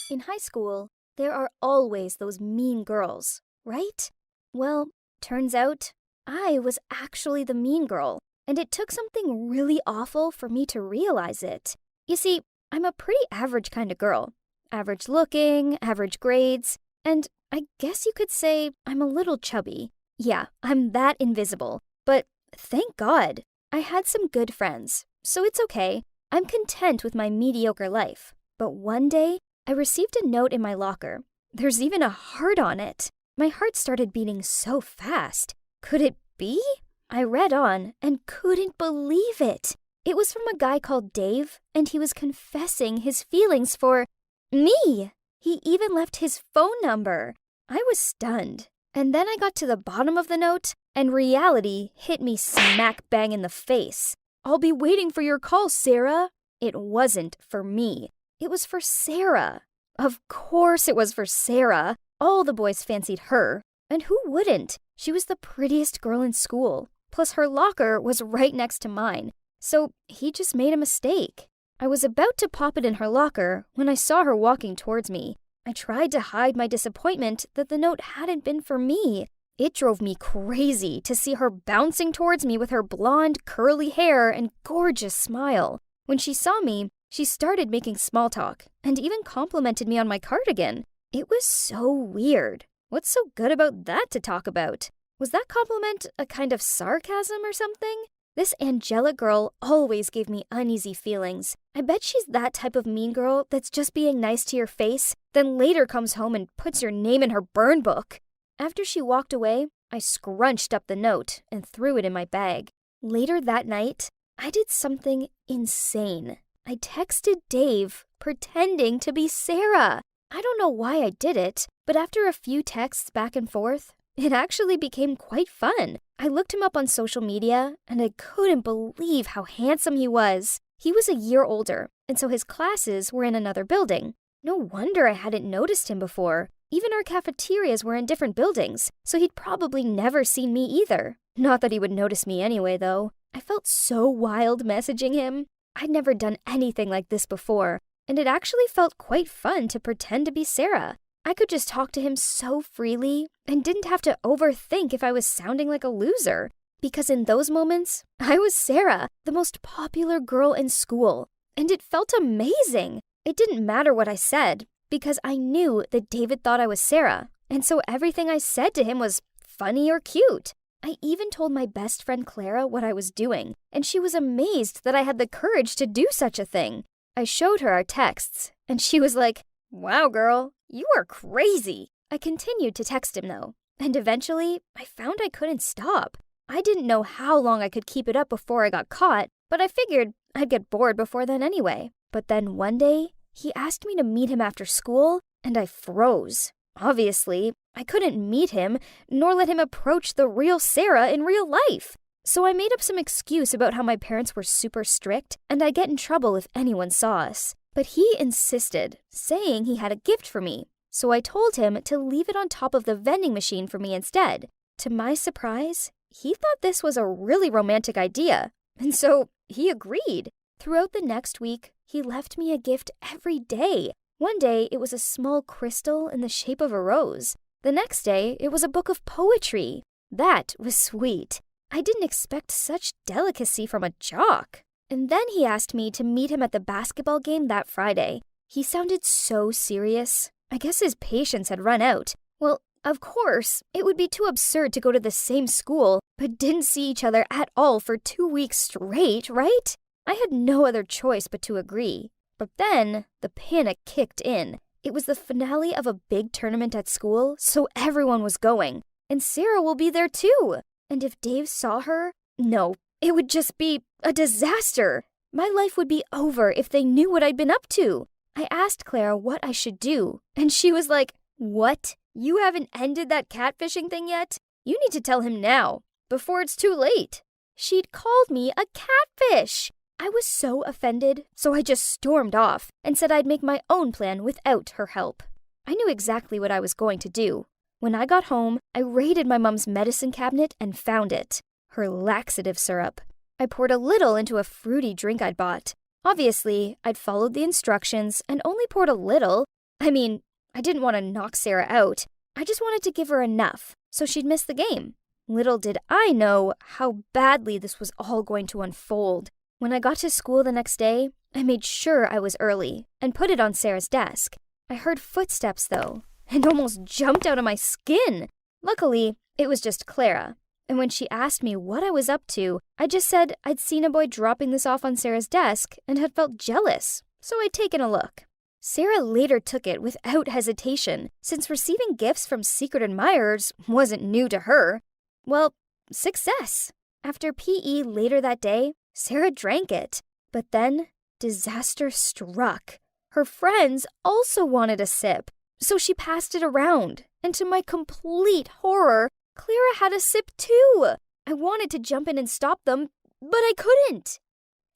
In high school, there are always those mean girls, right? Well, turns out I was actually the mean girl, and it took something really awful for me to realize it. You see, I'm a pretty average kind of girl. Average looking, average grades, and I guess you could say I'm a little chubby. Yeah, I'm that invisible. But thank God, I had some good friends, so it's okay. I'm content with my mediocre life. But one day, I received a note in my locker. There's even a heart on it. My heart started beating so fast. Could it be? I read on and couldn't believe it. It was from a guy called Dave, and he was confessing his feelings for me. He even left his phone number. I was stunned. And then I got to the bottom of the note, and reality hit me smack bang in the face. "I'll be waiting for your call, Sarah." It wasn't for me. It was for Sarah. Of course it was for Sarah. All the boys fancied her. And who wouldn't? She was the prettiest girl in school. Plus her locker was right next to mine. So he just made a mistake. I was about to pop it in her locker when I saw her walking towards me. I tried to hide my disappointment that the note hadn't been for me. It drove me crazy to see her bouncing towards me with her blonde, curly hair and gorgeous smile. When she saw me, she started making small talk and even complimented me on my cardigan. It was so weird. What's so good about that to talk about? Was that compliment a kind of sarcasm or something? This angelic girl always gave me uneasy feelings. I bet she's that type of mean girl that's just being nice to your face, then later comes home and puts your name in her burn book. After she walked away, I scrunched up the note and threw it in my bag. Later that night, I did something insane. I texted Dave, pretending to be Sarah. I don't know why I did it, but after a few texts back and forth, it actually became quite fun. I looked him up on social media, and I couldn't believe how handsome he was. He was a year older, and so his classes were in another building. No wonder I hadn't noticed him before. Even our cafeterias were in different buildings, so he'd probably never seen me either. Not that he would notice me anyway, though. I felt so wild messaging him. I'd never done anything like this before, and it actually felt quite fun to pretend to be Sarah. I could just talk to him so freely and didn't have to overthink if I was sounding like a loser. Because in those moments, I was Sarah, the most popular girl in school, and it felt amazing. It didn't matter what I said, because I knew that David thought I was Sarah, and so everything I said to him was funny or cute. I even told my best friend Clara what I was doing, and she was amazed that I had the courage to do such a thing. I showed her our texts, and she was like, "Wow, girl, you are crazy." I continued to text him, though, and eventually I found I couldn't stop. I didn't know how long I could keep it up before I got caught, but I figured I'd get bored before then anyway. But then one day, he asked me to meet him after school, and I froze. Obviously, I couldn't meet him, nor let him approach the real Sarah in real life. So I made up some excuse about how my parents were super strict, and I'd get in trouble if anyone saw us. But he insisted, saying he had a gift for me. So I told him to leave it on top of the vending machine for me instead. To my surprise, he thought this was a really romantic idea, and so he agreed. Throughout the next week, he left me a gift every day. One day, it was a small crystal in the shape of a rose. The next day, it was a book of poetry. That was sweet. I didn't expect such delicacy from a jock. And then he asked me to meet him at the basketball game that Friday. He sounded so serious. I guess his patience had run out. Well, of course, it would be too absurd to go to the same school, but didn't see each other at all for 2 weeks straight, right? I had no other choice but to agree. But then, the panic kicked in. It was the finale of a big tournament at school, so everyone was going. And Sarah will be there too. And if Dave saw her, no, it would just be a disaster. My life would be over if they knew what I'd been up to. I asked Clara what I should do, and she was like, "What? You haven't ended that catfishing thing yet? You need to tell him now, before it's too late." She'd called me a catfish. I was so offended, so I just stormed off and said I'd make my own plan without her help. I knew exactly what I was going to do. When I got home, I raided my mom's medicine cabinet and found it. Her laxative syrup. I poured a little into a fruity drink I'd bought. Obviously, I'd followed the instructions and only poured a little, I mean, I didn't want to knock Sarah out. I just wanted to give her enough so she'd miss the game. Little did I know how badly this was all going to unfold. When I got to school the next day, I made sure I was early and put it on Sarah's desk. I heard footsteps, though, and almost jumped out of my skin. Luckily, it was just Clara. And when she asked me what I was up to, I just said I'd seen a boy dropping this off on Sarah's desk and had felt jealous, so I'd taken a look. Sarah later took it without hesitation, since receiving gifts from secret admirers wasn't new to her. Well, success. After PE later that day, Sarah drank it. But then, disaster struck. Her friends also wanted a sip, so she passed it around. And to my complete horror, Clara had a sip too. I wanted to jump in and stop them, but I couldn't.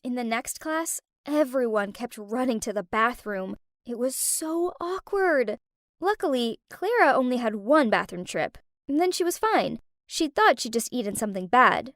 In the next class, everyone kept running to the bathroom. It was so awkward. Luckily, Clara only had one bathroom trip, and then she was fine. She thought she'd just eaten something bad.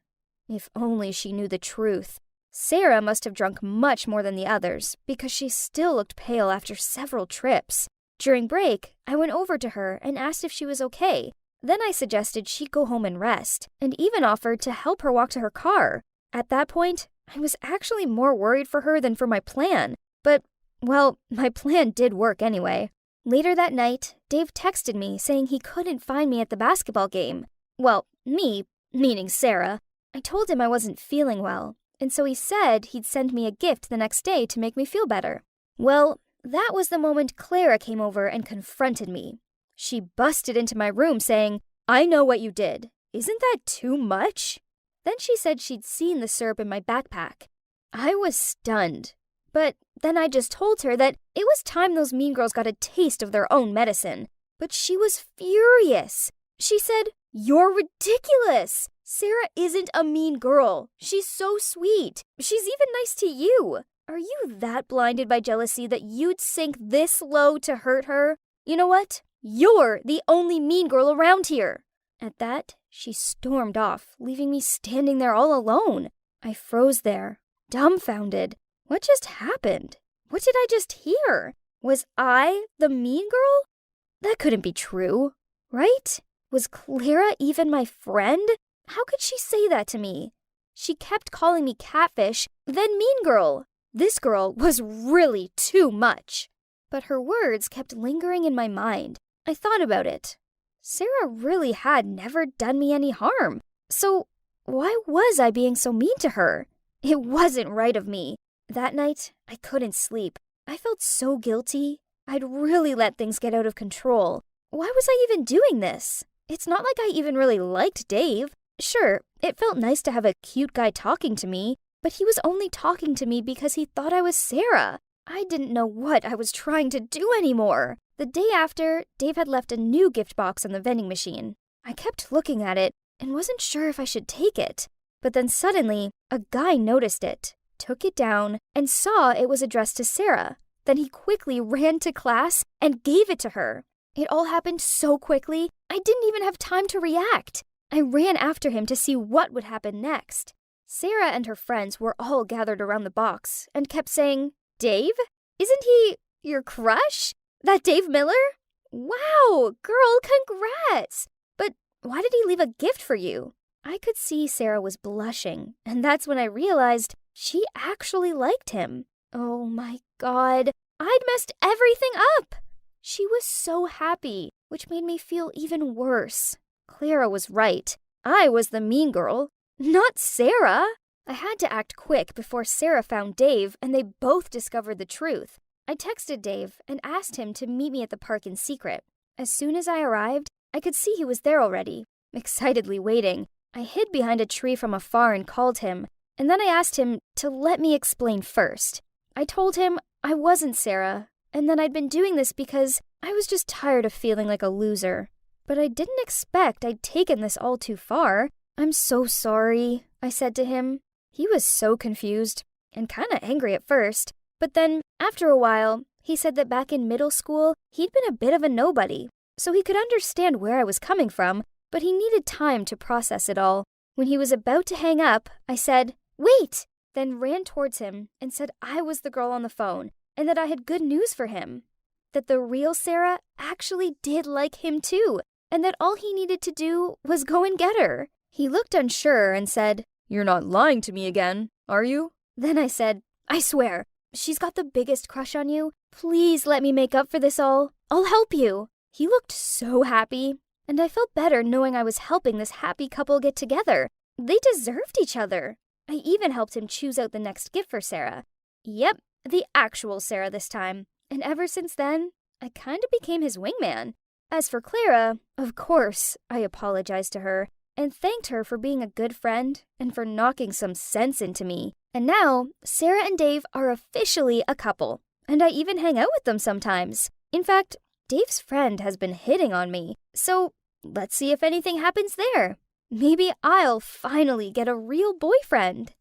If only she knew the truth. Sarah must have drunk much more than the others, because she still looked pale after several trips. During break, I went over to her and asked if she was okay. Then I suggested she go home and rest, and even offered to help her walk to her car. At that point, I was actually more worried for her than for my plan. But, well, my plan did work anyway. Later that night, Dave texted me saying he couldn't find me at the basketball game. Well, me, meaning Sarah. I told him I wasn't feeling well, and so he said he'd send me a gift the next day to make me feel better. Well, that was the moment Clara came over and confronted me. She busted into my room saying, "I know what you did. Isn't that too much?" Then she said she'd seen the syrup in my backpack. I was stunned. But then I just told her that it was time those mean girls got a taste of their own medicine. But she was furious. She said, "You're ridiculous. Sarah isn't a mean girl. She's so sweet. She's even nice to you. Are you that blinded by jealousy that you'd sink this low to hurt her? You know what? You're the only mean girl around here." At that, she stormed off, leaving me standing there all alone. I froze there, dumbfounded. What just happened? What did I just hear? Was I the mean girl? That couldn't be true, right? Was Clara even my friend? How could she say that to me? She kept calling me catfish, then mean girl. This girl was really too much. But her words kept lingering in my mind. I thought about it. Sarah really had never done me any harm. So why was I being so mean to her? It wasn't right of me. That night, I couldn't sleep. I felt so guilty. I'd really let things get out of control. Why was I even doing this? It's not like I even really liked Dave. Sure, it felt nice to have a cute guy talking to me, but he was only talking to me because he thought I was Sarah. I didn't know what I was trying to do anymore. The day after, Dave had left a new gift box on the vending machine. I kept looking at it and wasn't sure if I should take it. But then suddenly, a guy noticed it, took it down, and saw it was addressed to Sarah. Then he quickly ran to class and gave it to her. It all happened so quickly, I didn't even have time to react. I ran after him to see what would happen next. Sarah and her friends were all gathered around the box and kept saying, "Dave? Isn't he your crush? That Dave Miller? Wow, girl, congrats! But why did he leave a gift for you?" I could see Sarah was blushing, and that's when I realized she actually liked him. Oh my God, I'd messed everything up! She was so happy, which made me feel even worse. Clara was right. I was the mean girl, not Sarah. I had to act quick before Sarah found Dave and they both discovered the truth. I texted Dave and asked him to meet me at the park in secret. As soon as I arrived, I could see he was there already, excitedly waiting. I hid behind a tree from afar and called him, and then I asked him to let me explain first. I told him I wasn't Sarah, and then I'd been doing this because I was just tired of feeling like a loser. But I didn't expect I'd taken this all too far. "I'm so sorry," I said to him. He was so confused and kind of angry at first. But then, after a while, he said that back in middle school, he'd been a bit of a nobody. So he could understand where I was coming from, but he needed time to process it all. When he was about to hang up, I said, "Wait!" Then ran towards him and said I was the girl on the phone and that I had good news for him. that the real Sarah actually did like him too, and that all he needed to do was go and get her. He looked unsure and said, "You're not lying to me again, are you?" Then I said, "I swear, she's got the biggest crush on you. Please let me make up for this all. I'll help you." He looked so happy, and I felt better knowing I was helping this happy couple get together. They deserved each other. I even helped him choose out the next gift for Sarah. Yep, the actual Sarah this time. And ever since then, I kind of became his wingman. As for Clara, of course, I apologized to her and thanked her for being a good friend and for knocking some sense into me. And now, Sarah and Dave are officially a couple, and I even hang out with them sometimes. In fact, Dave's friend has been hitting on me, so let's see if anything happens there. Maybe I'll finally get a real boyfriend.